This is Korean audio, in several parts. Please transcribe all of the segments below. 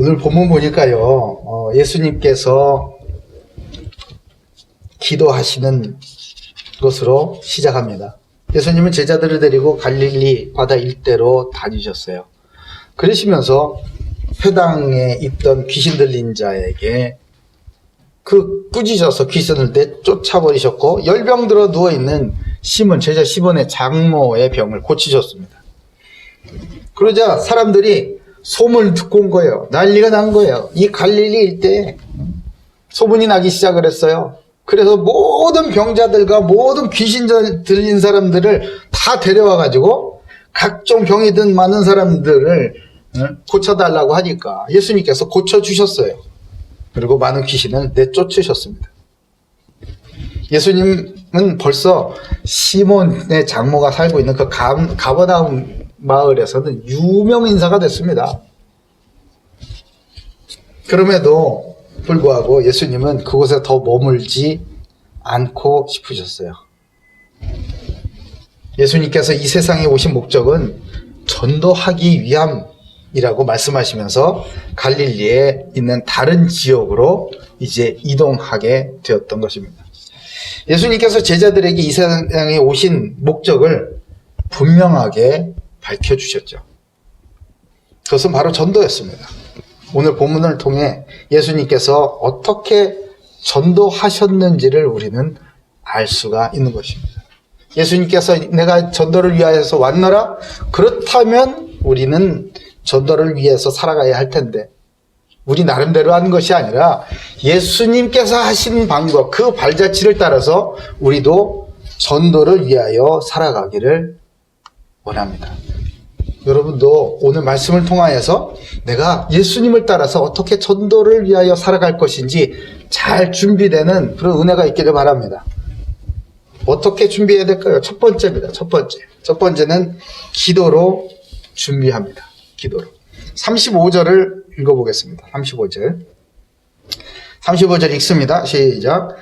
오늘 본문 보니까요, 예수님께서 기도하시는 것으로 시작합니다. 예수님은 제자들을 데리고 갈릴리 바다 일대로 다니셨어요. 그러시면서 회당에 있던 귀신 들린 자에게 그 꾸짖어서 귀신을 내쫓아버리셨고, 열병 들어 누워있는 시몬, 제자 시몬의 장모의 병을 고치셨습니다. 그러자 사람들이 소문을 듣고 온 거예요. 난리가 난 거예요. 이 갈릴리 일대에 소문이 나기 시작을 했어요. 그래서 모든 병자들과 모든 귀신 들린 사람들을 다 데려와 가지고 각종 병이 든 많은 사람들을 고쳐달라고 하니까 예수님께서 고쳐주셨어요. 그리고 많은 귀신을 내쫓으셨습니다. 예수님은 벌써 시몬의 장모가 살고 있는 그 가버나움 마을에서는 유명 인사가 됐습니다. 그럼에도 불구하고 예수님은 그곳에 더 머물지 않고 싶으셨어요. 예수님께서 이 세상에 오신 목적은 전도하기 위함이라고 말씀하시면서 갈릴리에 있는 다른 지역으로 이제 이동하게 되었던 것입니다. 예수님께서 제자들에게 이 세상에 오신 목적을 분명하게 밝혀주셨죠. 그것은 바로 전도였습니다. 오늘 본문을 통해 예수님께서 어떻게 전도하셨는지를 우리는 알 수가 있는 것입니다. 예수님께서 내가 전도를 위하여서 왔노라? 그렇다면 우리는 전도를 위해서 살아가야 할 텐데, 우리 나름대로 하는 것이 아니라 예수님께서 하신 방법, 그 발자취를 따라서 우리도 전도를 위하여 살아가기를 원합니다. 여러분도 오늘 말씀을 통하여서 내가 예수님을 따라서 어떻게 전도를 위하여 살아갈 것인지 잘 준비되는 그런 은혜가 있기를 바랍니다. 어떻게 준비해야 될까요? 첫 번째입니다. 첫 번째는 기도로 준비합니다. 기도로. 35절을 읽어보겠습니다. 35절 읽습니다. 시작.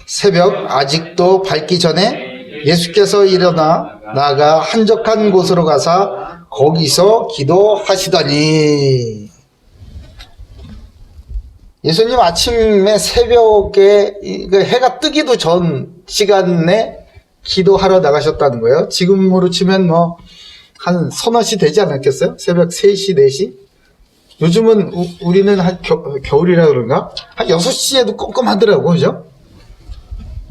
새벽 아직도 밝기 전에 예수께서 일어나 나가 한적한 곳으로 가사 거기서 기도하시더니, 예수님 아침에 새벽에 해가 뜨기도 전 시간에 기도하러 나가셨다는 거예요. 지금으로 치면 한 서너 시 되지 않았겠어요? 새벽 3시, 4시? 요즘은 우리는 한 겨울이라 그런가? 한 6시에도 꼼꼼하더라고, 그죠?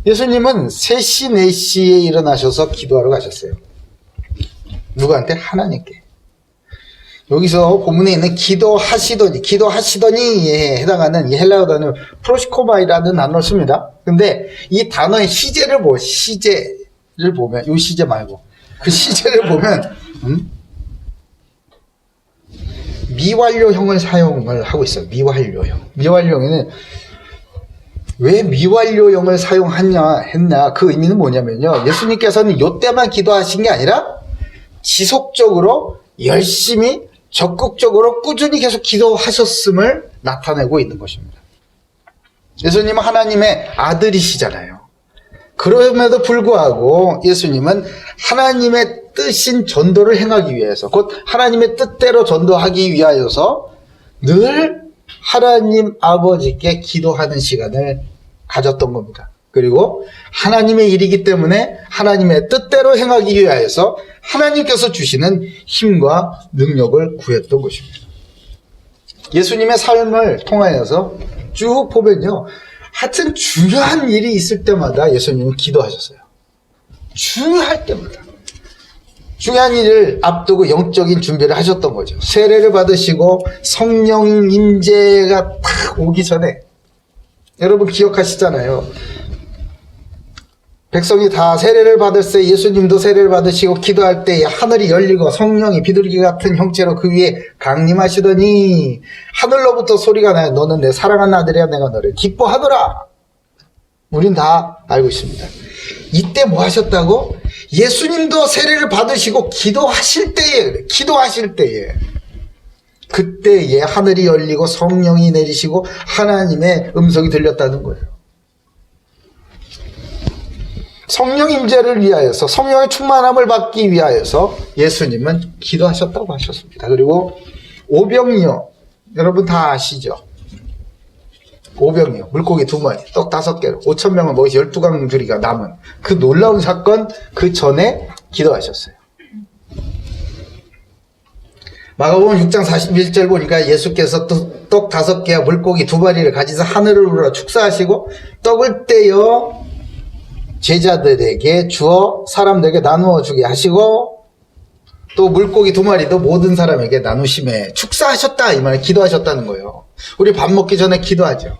예수님은 3시, 4시에 일어나셔서 기도하러 가셨어요. 누구한테? 하나님께. 여기서 본문에 있는 기도하시더니에 해당하는 이 헬라어 단어 프로시코마이라는 단어를 씁니다. 근데 이 단어의 시제를 보면, 이 시제 말고 그 시제를 보면 미완료형을 사용을 하고 있어요. 미완료형에는 왜 미완료형을 사용했냐, 그 의미는 뭐냐면요, 예수님께서는 이때만 기도하신 게 아니라 지속적으로 열심히 적극적으로 꾸준히 계속 기도하셨음을 나타내고 있는 것입니다. 예수님은 하나님의 아들이시잖아요. 그럼에도 불구하고 예수님은 하나님의 뜻인 전도를 행하기 위해서, 곧 하나님의 뜻대로 전도하기 위하여서 늘 하나님 아버지께 기도하는 시간을 가졌던 겁니다. 그리고 하나님의 일이기 때문에 하나님의 뜻대로 행하기 위하여서 하나님께서 주시는 힘과 능력을 구했던 것입니다. 예수님의 삶을 통하여서 쭉 보면요, 하여튼 중요한 일이 있을 때마다 예수님은 기도하셨어요. 중요할 때마다. 중요한 일을 앞두고 영적인 준비를 하셨던 거죠. 세례를 받으시고 성령 임재가 딱 오기 전에, 여러분 기억하시잖아요. 백성이 다 세례를 받을 때 예수님도 세례를 받으시고 기도할 때 하늘이 열리고 성령이 비둘기 같은 형체로 그 위에 강림하시더니 하늘로부터 소리가 나요. 너는 내 사랑하는 아들이야, 내가 너를 기뻐하노라. 우린 다 알고 있습니다. 이때 뭐 하셨다고? 예수님도 세례를 받으시고 기도하실 때에 그때에 하늘이 열리고 성령이 내리시고 하나님의 음성이 들렸다는 거예요. 성령 임재를 위하여서, 성령의 충만함을 받기 위하여서 예수님은 기도하셨다고 하셨습니다. 그리고 오병이어, 여러분 다 아시죠? 오병이요. 물고기 2마리, 떡 5개로 5,000명을 먹이 12강줄이가 남은 그 놀라운 사건, 그 전에 기도하셨어요. 마가복음 6장 41절 보니까 예수께서 떡 5개와 물고기 2마리를 가지사 하늘을 우러러 축사하시고 떡을 떼어 제자들에게 주어 사람들에게 나누어 주게 하시고 또 물고기 2마리도 모든 사람에게 나누심에 축사하셨다 이 말에 기도하셨다는 거예요. 우리 밥 먹기 전에 기도하죠.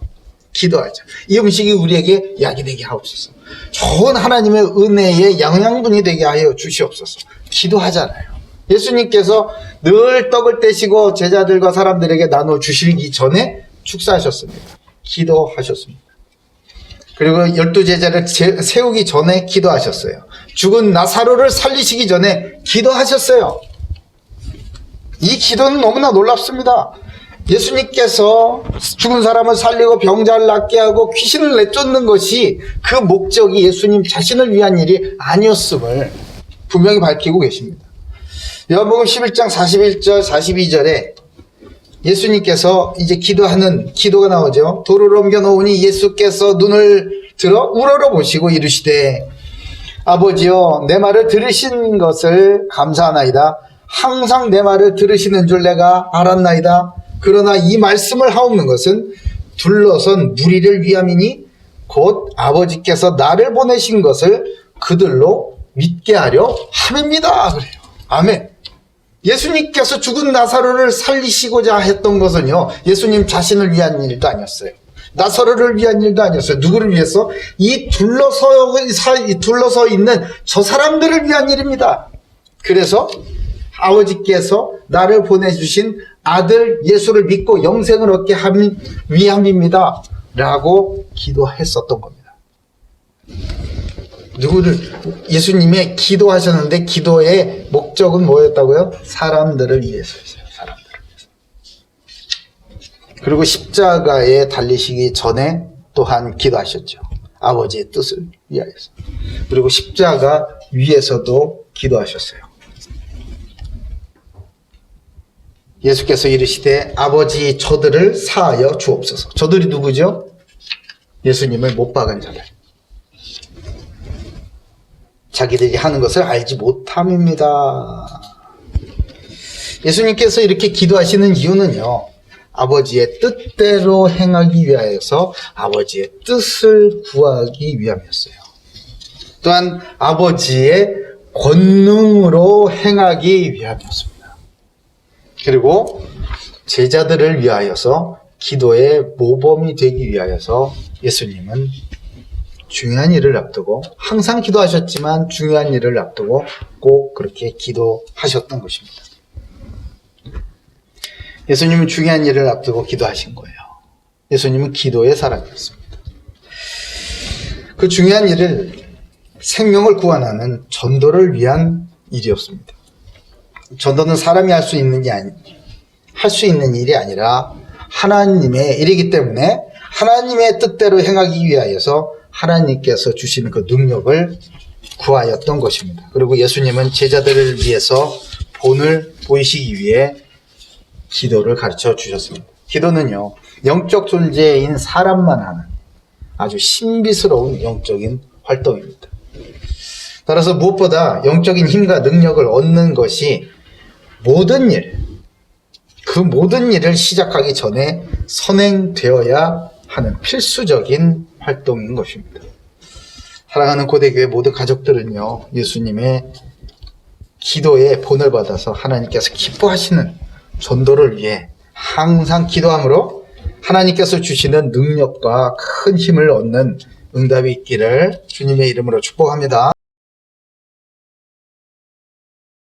이 음식이 우리에게 약이 되게 하옵소서. 좋은 하나님의 은혜의 영양분이 되게 하여 주시옵소서. 기도하잖아요. 예수님께서 늘 떡을 떼시고 제자들과 사람들에게 나눠 주시기 전에 축사하셨습니다. 기도하셨습니다. 그리고 12제자를 세우기 전에 기도하셨어요. 죽은 나사로를 살리시기 전에 기도하셨어요. 이 기도는 너무나 놀랍습니다. 예수님께서 죽은 사람을 살리고 병자를 낫게 하고 귀신을 내쫓는 것이 그 목적이 예수님 자신을 위한 일이 아니었음을 분명히 밝히고 계십니다. 요한복음 11장 41절 42절에 예수님께서 이제 기도하는 기도가 나오죠. 돌을 옮겨 놓으니 예수께서 눈을 들어 우러러 보시고 이르시되 아버지여 내 말을 들으신 것을 감사하나이다. 항상 내 말을 들으시는 줄 내가 알았나이다. 그러나 이 말씀을 하옵는 것은 둘러선 무리를 위함이니 곧 아버지께서 나를 보내신 것을 그들로 믿게 하려 함입니다. 그래요. 아멘. 예수님께서 죽은 나사로를 살리시고자 했던 것은요, 예수님 자신을 위한 일도 아니었어요. 나사로를 위한 일도 아니었어요. 누구를 위해서? 이 둘러서 있는 저 사람들을 위한 일입니다. 그래서 아버지께서 나를 보내주신 아들 예수를 믿고 영생을 얻게 위함입니다. 라고 기도했었던 겁니다. 예수님의 기도하셨는데 기도의 목적은 뭐였다고요? 사람들을 위해서였어요. 사람들을 위해서. 그리고 십자가에 달리시기 전에 또한 기도하셨죠. 아버지의 뜻을 위하여서. 그리고 십자가 위에서도 기도하셨어요. 예수께서 이르시되 아버지 저들을 사하여 주옵소서. 저들이 누구죠? 예수님을 못 박은 자들. 자기들이 하는 것을 알지 못함입니다. 예수님께서 이렇게 기도하시는 이유는요, 아버지의 뜻대로 행하기 위하여서 아버지의 뜻을 구하기 위함이었어요. 또한 아버지의 권능으로 행하기 위함이었습니다. 그리고 제자들을 위하여서 기도의 모범이 되기 위하여서 예수님은 중요한 일을 앞두고 항상 기도하셨지만 중요한 일을 앞두고 꼭 그렇게 기도하셨던 것입니다. 예수님은 중요한 일을 앞두고 기도하신 거예요. 예수님은 기도의 사람이었습니다. 그 중요한 일을 생명을 구원하는 전도를 위한 일이었습니다. 전도는 사람이 할 수 있는 일이 아니라 하나님의 일이기 때문에 하나님의 뜻대로 행하기 위하여서 하나님께서 주시는 그 능력을 구하였던 것입니다. 그리고 예수님은 제자들을 위해서 본을 보이시기 위해 기도를 가르쳐 주셨습니다. 기도는요, 영적 존재인 사람만 하는 아주 신비스러운 영적인 활동입니다. 따라서 무엇보다 영적인 힘과 능력을 얻는 것이 그 모든 일을 시작하기 전에 선행되어야 하는 필수적인 활동인 것입니다. 사랑하는 고대교회 모든 가족들은요, 예수님의 기도의 본을 받아서 하나님께서 기뻐하시는 전도를 위해 항상 기도함으로 하나님께서 주시는 능력과 큰 힘을 얻는 응답이 있기를 주님의 이름으로 축복합니다.